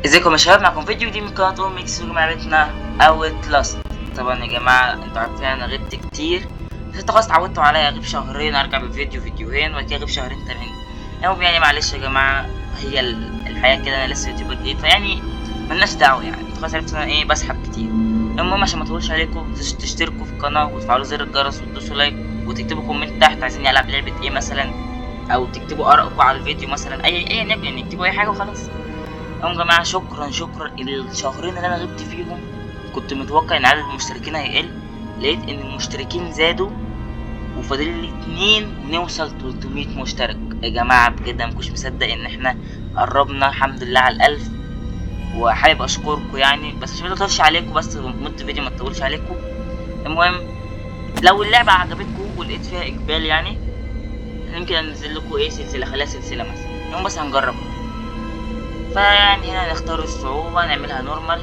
ازيكم يا شباب، معكم فيديو جديد من قناة ميكس لعبتنا اوت لاست. طبعا يا جماعة انتوا عارفين انا غبت كتير، بس انتوا خلاص اتعودتوا عليا، اغيب شهرين ارجع بفيديو فيديوهين وبعد كده اغيب شهرين تانيين. المهم يعني معلش يا جماعة، هي الحياة كده، انا لسه يوتيوبر جديد فيعني ملناش دعوة، يعني انتوا خلاص عرفتوا انا ايه بسحب كتير. المهم عشان ما اطولش عليكم تشتركوا في القناة وتفعلوا زر الجرس وتدوسوا لايك وتكتبوا كومنت تحت عايزين العب لعبة ايه مثلا، او تكتبوا ارائكم على الفيديو مثلا، ايا يكن يعني اكتبوا اي حاجة وخلاص. يا جماعة شكرا الشهرين اللي انا غبت فيهم كنت متوقع ان عدد المشتركين هيقل، لقيت ان المشتركين زادوا وفاضل لي 2 نوصل 300 مشترك. يا جماعة بجد مكنتش مصدق ان احنا قربنا الحمد لله على 1000، وحابب اشكركم يعني، بس عشان متطولش عليكم، بس مدة فيديو ما تطولش عليكم. المهم لو اللعبة عجبتكم ولقيت فيها اقبال يعني يمكن انزل لكم ايه سلسلة، خليها سلسلة مثلا، المهم بس هنجرب. فيعني هنا نختار الصعوبة نعملها نورمال.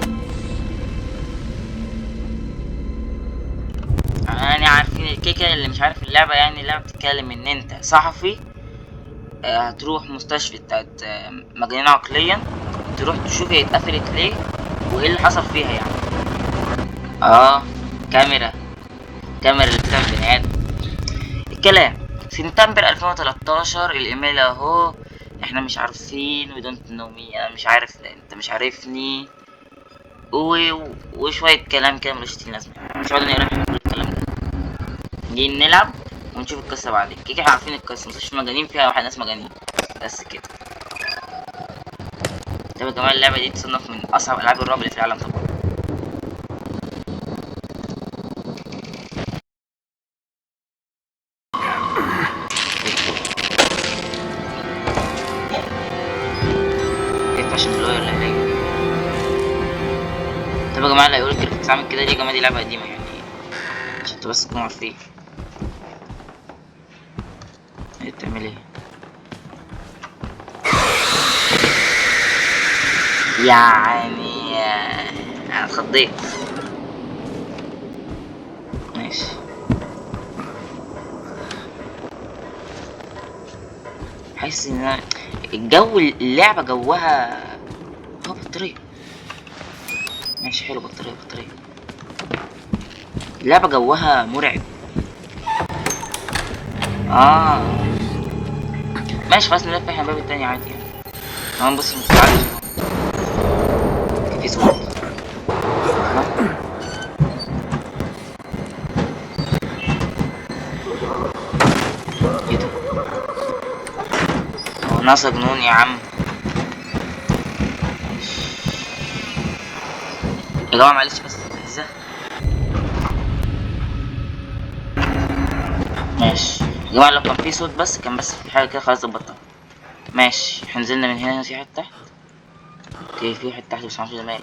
يعني عارفين الكيكة اللي مش عارف اللعبة، يعني اللعبة بتتكلم ان انت صحفي، هتروح مستشفى بتاعت مجانين عقليا، تروح تشوف هي اتقفلت ليه وايه اللي حصل فيها يعني. اه كاميرا، كاميرا اللي بتعمل بني ادم. الكلام سبتمبر 2013، الايميل اهو، احنا مش عارفين we don't know me، انا مش عارف انت مش عارفني وشوية كلام كده ملوش لازمة، مش هقعد نقرا كل الكلام ده، جايين نلعب ونشوف القصة بعدين. كده احنا عارفين القصة، مش مجانين فيها واحد ناس مجانين بس كده. طب يا جماعة اللعبة دي تصنف من أصعب ألعاب الرعب اللي في العالم طبعا. كيف عشان اللوير اللي هناك. طب يا جماعة اللي هيقول الجرافيكس عامل كده دي، يا جماعة دي لعبة قديمة يعني، عشان انتوا بس تكونوا عارفين. هي بتعمل ايه؟ يعني انا اتخضيت. ماشي. حاسس ان الجو اللعبة جوها هو بطارية. ماشي حلو، بطارية. اللعبة جوها مرعب. ماشي خلاص نلف احنا الباب التاني عادي يعني. كمان بص متعالج في صوت. ايه ده؟ هو ناقصة جنون يا عم. يا جماعة معلش بس ازاي. ماشي يا جماعة، لو كان في صوت بس كان بس في حاجة كده خلاص ظبطتها. ماشي احنا نزلنا من هنا، في حتة تحت. اوكي في واحد تحت بس معرفش ده ماله.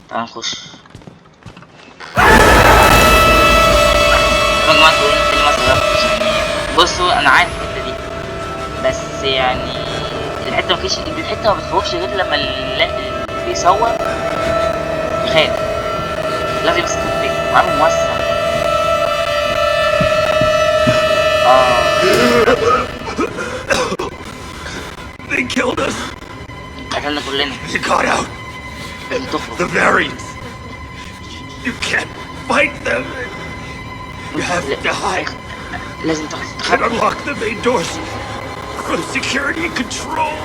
تعالى نخش. يا جماعة تقولوا لي ما استغربتش يعني، بصوا انا عارف الحتة دي بس يعني الحتة ما كانتش، الحتة ما بتخوفش غير لما اللي بيصور يخاف، لازم يمسك الفيك وعامل موسع. They killed us. قتلنا كلنا. They got out. لازم تخرج. The variants. You can't fight them. You have to hide لازم and تخرج. unlock the main doors for the security control.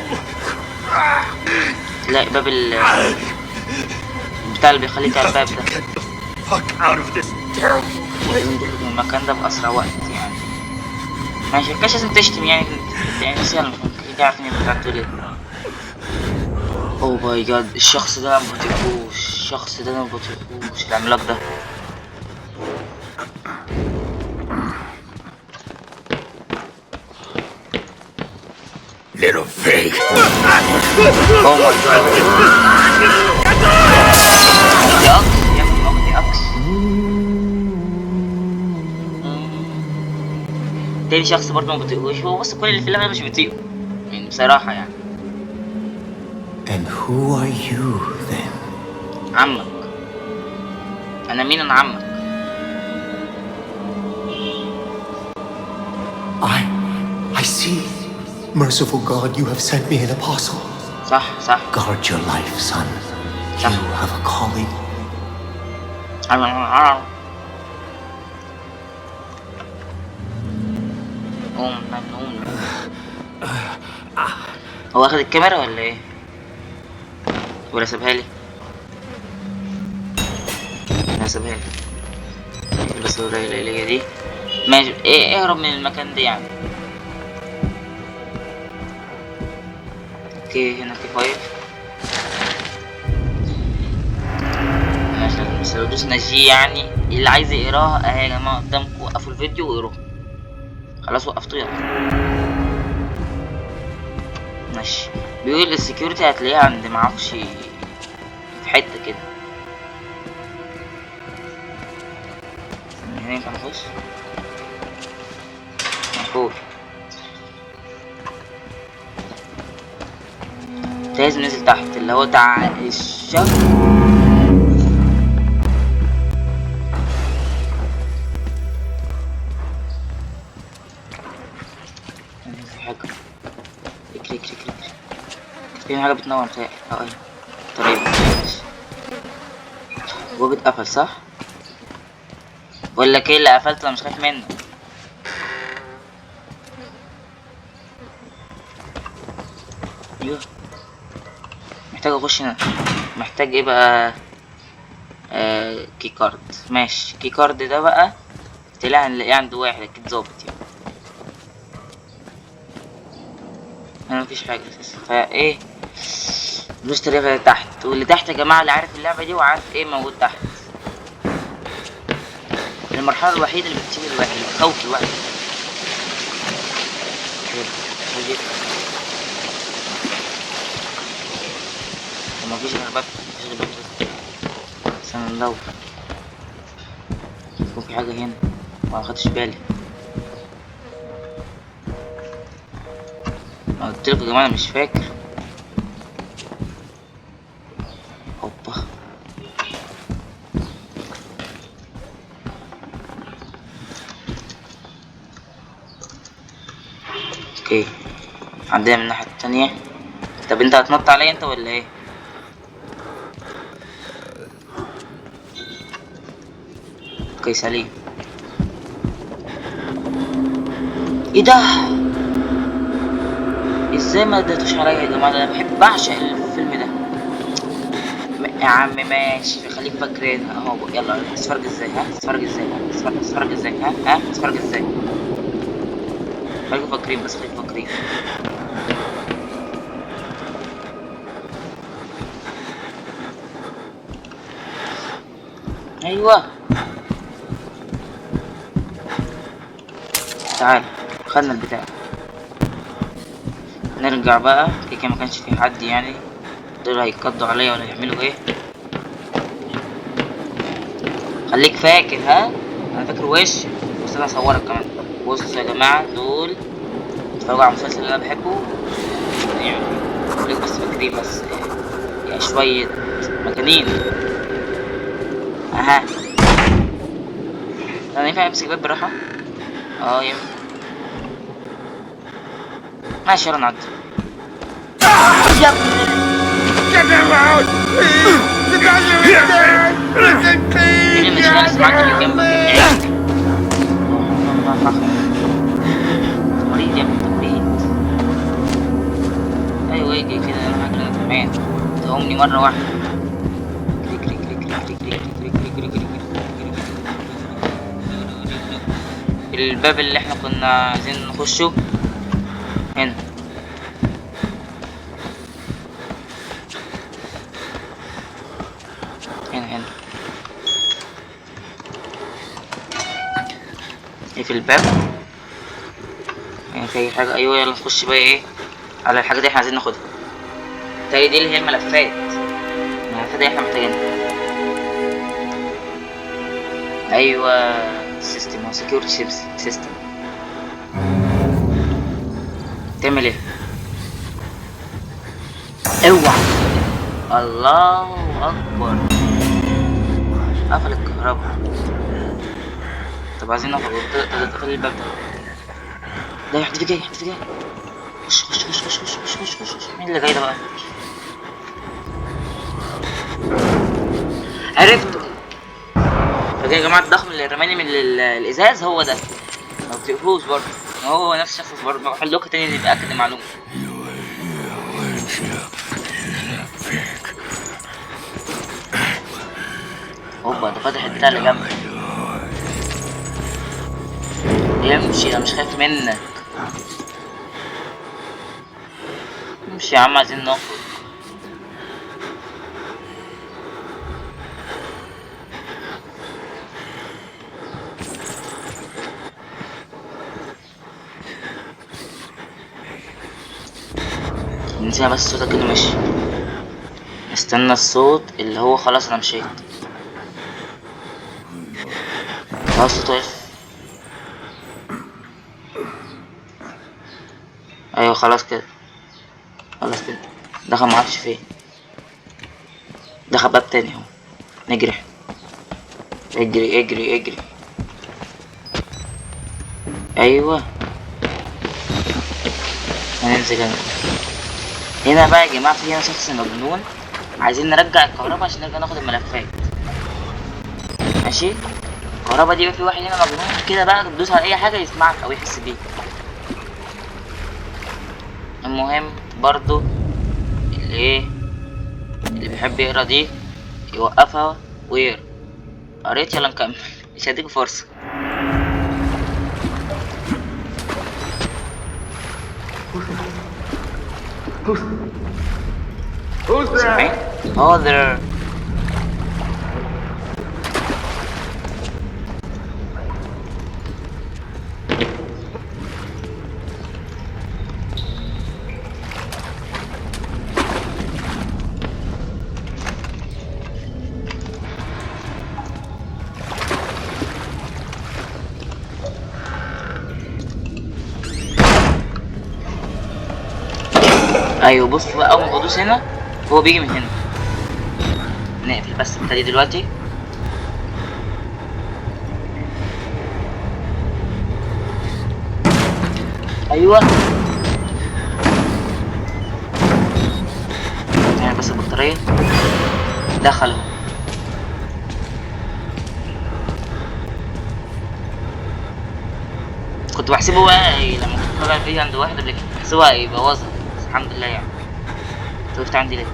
لا باب بتاع اللي بيخليك على الباب To ده. get the fuck out of this terrible لازم تخرج من المكان ده بأسرع وقت يعني. ماشي مكانش لازم تشتم يعني، يعني بس يلا كده عارفين انت بتقول ايه. اوه ماي جاد، الشخص ده انا مبطيقوش العملاق ده. little pig. اوه ماي جاد. دي اكس يا ابني، موجود دي اكس. تاني شخص برضه ما بطيقوش، هو بص كل اللي في اللعبة مش بيطيقه يعني بصراحة يعني. And who are you then? عمك. انا مين؟ انا عمك. I see. Merciful God, you have sent me an apostle. صح. Guard your life, son. صح. You have a calling. قوم. هو اخد الكاميرا ولا ايه؟ ولا سابها لي؟ لا سابها لي. بس القليلة دي ماشي. ايه اهرب من المكان ده يعني. اوكي هنا في فايل ماشي. بس لو دوسنا جي يعني اللي عايز يقراها اهي يا جماعة قدامكم. وقفوا الفيديو وقروها. خلاص وقفته يلا. ماشي. بيقول السكيورتي هتلاقيها عند معرفش في حتة كده. هنا ينفع نخش؟ مقفول. لازم ننزل تحت اللي هو بتاع الشفر. في حاجة. اجري في حاجة بتنور بتاعي. ايوه طيب ماشي. هو اتقفل صح؟ ولا ايه اللي قفلته؟ انا مش خايف منه. ايوه محتاج اخش هنا. محتاج ايه بقى؟ كي كارد. ماشي كي كارد ده بقى طلع هنلاقيه عند واحد اكيد ظابط يعني. انا مفيش حاجة اساسا فايه. دوس طريقة تحت. واللي تحت يا جماعة اللي عارف اللعبة دي وعارف ايه موجود تحت. المرحلة الوحيدة اللي بتسيب الواحد اللي بتخوف الواحد. مفيش غير باب. استنى ندور. يكون في حاجة هنا ما خدتش بالي. ما قلتلكوا يا جماعة انا مش فاكر. اوبا اوكي. عندنا من الناحية التانية. طب انت هتنط عليا انت ولا ايه؟ اوكي سليم. ايه ده؟ ازاي ما اديتوش عليا يا جماعة؟ انا بحب بعشق الفيلم ده. يا عم ماشي خليك فاكرينها اهو. يلا تتفرج ازاي؟ تتفرج ازاي؟ تتفرج ازاي؟ خليكوا فاكرين بس خليكوا فاكرين. ايوه تعال. خدنا البتاع. نرجع بقى كده ما كانش في حد يعني. دول هيقضوا عليا ولا يعملوا ايه؟ خليك فاكر انا فاكر وش. بس انا هصورك كمان. بصوا يا جماعه دول اتفرجوا على المسلسل اللي انا بحبه يعني. خليك بس فاكرين بس يا شويه مجانين. انا ينفع امسك باب بالراحه؟ ينفع. ماشي يلا نعدي. يا ابني Get him out! The doctor is dead! Listen, please! مين المشكلة اللي سمعت اللي جنبك يا ابني؟ مريض يا ابني مريض. ايوه يجي كده انا فاكر انا كمان. تقومني مرة واحدة. الباب اللي احنا كنا عايزين نخشه هنا. هنا ايه في الباب يعني في اي حاجة. ايوه يلا نخش بقى ايه على الحاجة دي احنا عايزين ناخدها. تاني دي اللي هي الملفات دي احنا محتاجينها. ايوه سيستم سكيورتي سيستم. تعمل ايه؟ اوعى. الله اكبر. قفل الكهرباء. طب عايزين نخرج. تقفل الباب ده. لا حد جاي حد جاي. خش خش خش خش خش خش خش خش. مين اللي جاي ده بقى؟ عرفته. فجاي يا جماعه الضخم اللي رماني من الازاز هو ده. ما بتقفوش برضه، هو نفس الشخص برضه. بروح لكم تاني نتاكد المعلومه. هوبا ده فتح البتاع اللي جنبي. امشي انا مش خايف منك. امشي يا عم عايزين نخرج. نسينا بس صوتك انه ماشي. استنى الصوت اللي هو خلاص انا مشيت. خلاص صوت وقف. ايوه خلاص كده. خلاص كده. دخل معرفش فين. دخل باب تاني اهو. نجري احنا. اجري اجري اجري. ايوه. هننزل هنا. هنا بقى يا جماعة في هنا شخص مجنون. عايزين نرجع الكهرباء عشان نرجع ناخد الملفات. ماشي. الكهرباء دي في واحد هنا مجنون كده بقى تدوس على اي حاجة يسمعك او يحس بيك. المهم برضو اللي ايه اللي بيحب يقرا دي يوقفها ويقرا. قريت يلا نكمل. مش هديك فرصة. Who's سامعين؟ there? Oh there. ايوه بص بقى اول ما بدوس هنا هو بيجي من هنا. نقفل بس البتاع دي دلوقتي. ايوه يعني بس البطارية دخل. كنت بحسبه بقى إيه لما كنت بتابع الفيديو عند واحد قبل كده بحسبه هيبوظها بس الحمد لله يعني. انت وقفت عندي ليه؟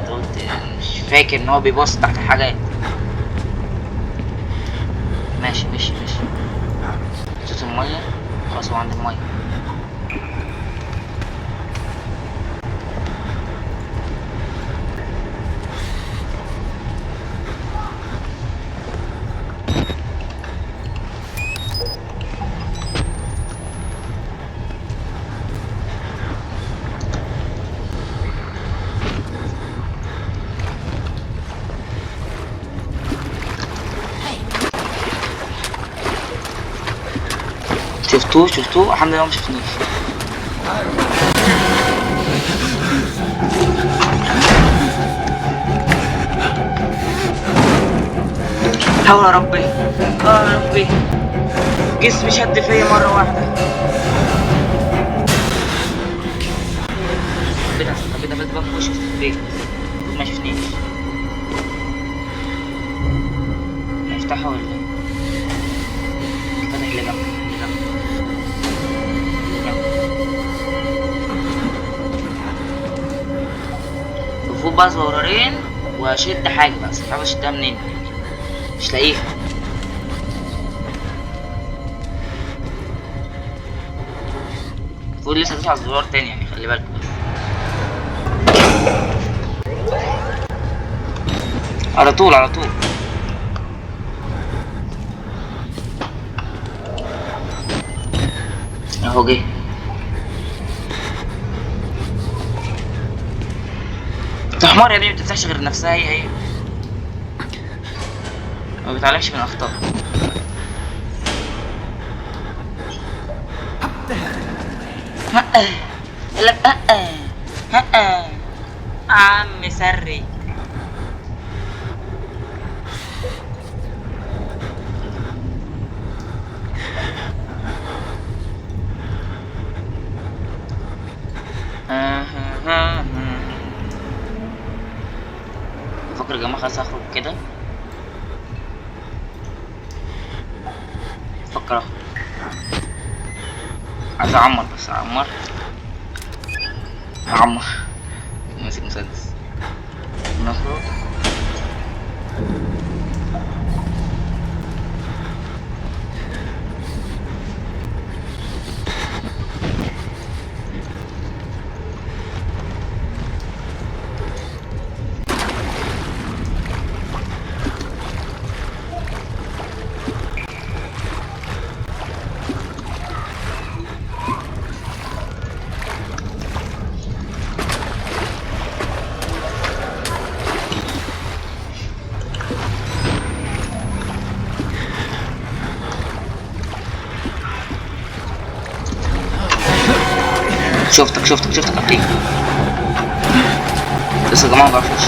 قلت مش فاكر ان هو بيبص تحت الحاجات. ماشي ماشي ماشي. صوت المية خلاص هو عند المية. شفتوه الحمد لله مشفتنيش. حول يا ربي يا ربي. جسمي شد فيا مرة واحدة. حبيت بقى في وشي في البيت ما شفتنيش. نفتحه ولا ايه؟ فتح اللي جنبي. المفروض بقى زرارين واشد حاجة بس مش عارف اشدها منين مش لاقيها. المفروض لسه هدوس على الزرار تاني يعني خلي بالك. على طول على طول. اهو جه. انت حمار يا ابني مبتفتحش غير نفسها هي ما بيتعلمش من اخطاء. لك عم سري. اما خلاص هخرج كده. فكر اخرج، عايز اعمر بس اعمر ماسك مسدس. نخرج. شفتك اخيك. بس يا جماعه مبعرفش.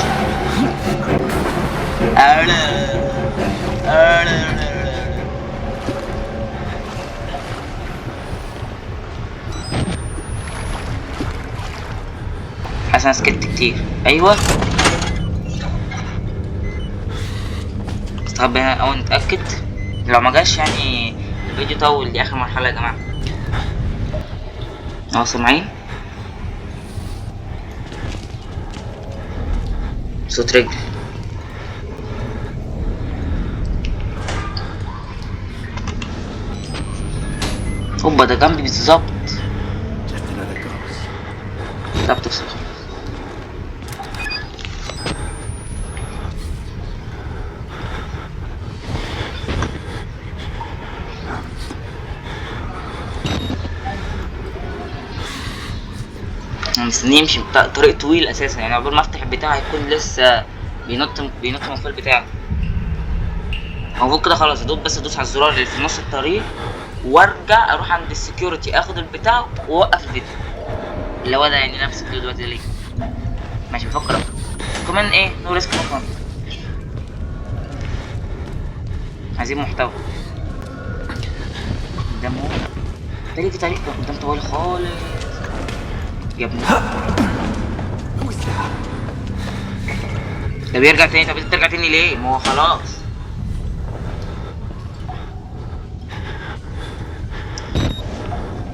حاسس انا سكت كتير. ايوه استخبى هنا اول نتاكد. لو ما جاش يعني الفيديو طول. دي اخر مرحله يا جماعه. اهو سامعين صوت رجل. اوبا ده جنبي بالظبط. لا بتفصل خلاص. انا مستني يمشي طريق طويل اساسا، يعني قبل ما افتح البتاع هيكون لسه بينط من فوق البتاع. المفروض كده خلاص ادوس، بس ادوس على الزرار اللي في نص الطريق وارجع اروح عند السكيورتي اخد البتاع واوقف الفيديو اللي هو ده. يعني نفس الفيديو دلوقتي ليه ماشي. بفكر كمان ايه نو ريسك نو فان. عايزين محتوى قدام. هو تاني في طريق قدام طويل خالص يا ابني. ده بيرجع تاني. طب انت ترجع تاني ليه؟ ما هو خلاص.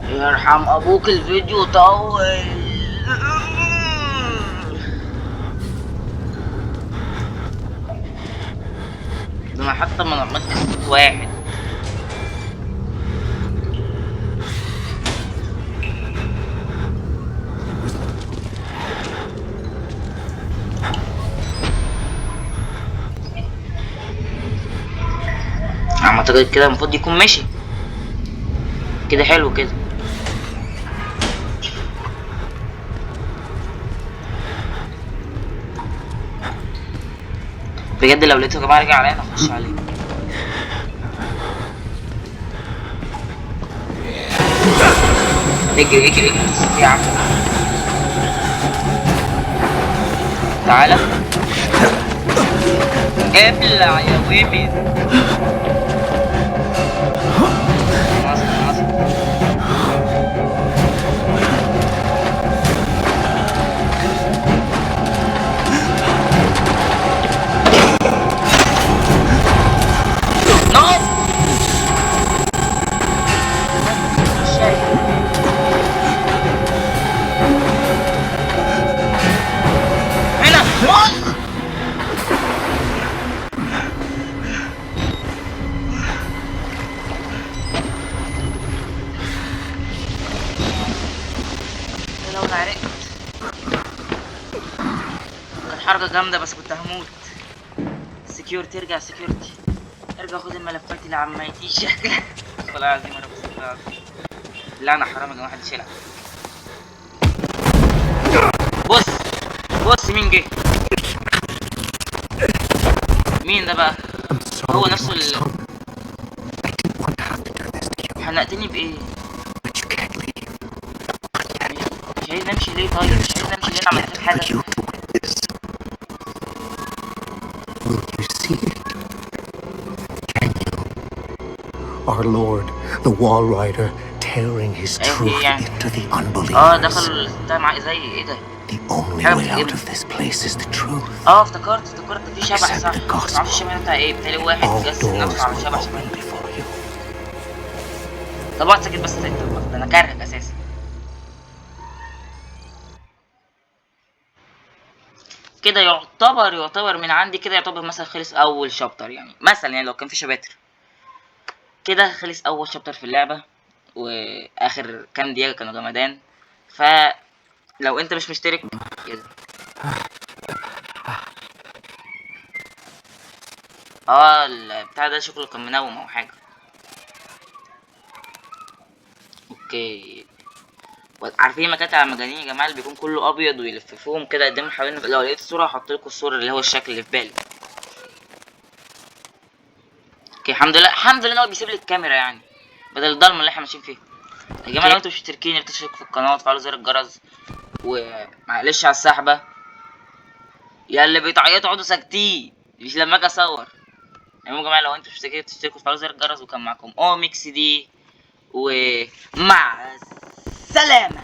يرحم ابوك الفيديو طول. ده انا حتى ما عملتش صوت واحد. اعتقد كده المفروض يكون ماشي كده. حلو كده. بجد لو لقيته يا جماعه رجع عليا انا اخش عليه. اجري يا عم. تعالى ابلع يا ويبي. حركة جامدة بس كنت هموت. سكيورتي ارجع، سكيورتي ارجع خد الملفات اللي عمايتي شكلها. والله العظيم انا بس العظيم. لا انا حرام يا جماعة محدش يلعب. بص مين جه؟ مين ده بقى؟ هو نفسه اللي حنقتني بايه؟ مش عايز نمشي ليه؟ طيب مش عايز نمشي ليه؟ انا عملت لك حاجة؟ Will you see it? Can you? Our Lord, the Wall Rider, tearing his truth into the unbelievers. دخل بتاع معاه زي ايه ده؟ The only حاجة way out بتعجبني. of this place is the truth. افتكرت في شبح Accept صح. the gospel. معرفش الشبح ده بتاع ايه، بتاعي واحد All جسد نفسه doors على will شبح open شبهنا. before you. طب اقعد ساكت بس، ده انا كارهك اساسا. كده يعتبر من عندي كده، يعتبر مثلا خلص اول شابتر، يعني مثلا يعني لو كان في شباتر كده خلص اول شابتر في اللعبة، واخر كام دقيقة كانوا جمدان. فلو انت مش مشترك كده البتاع ده شكله كان منوم او حاجة. اوكي، عارفين مكاتب على المجانين يا جماعه اللي بيكون كله ابيض ويلففوهم كده قدام حوالين، لو لقيت الصوره هحط لكم الصوره اللي هو الشكل اللي في بالي. اوكي الحمد لله ان هو بيسيب لي الكاميرا يعني بدل الضلمه اللي احنا ماشيين فيها. يا جماعه لو انتوا مش مشتركين، يا ريت تشتركوا في القناه وتفعلوا زر الجرس، ومعلش على السحبه. يا اللي بتعيطوا اقعدوا ساكتين مش لما اجي اصور. يعني يا جماعه لو انتوا مش مشتركين تشتركوا وتفعلوا زر الجرس، وكان معاكم اوميكس دي، ومع السلامه.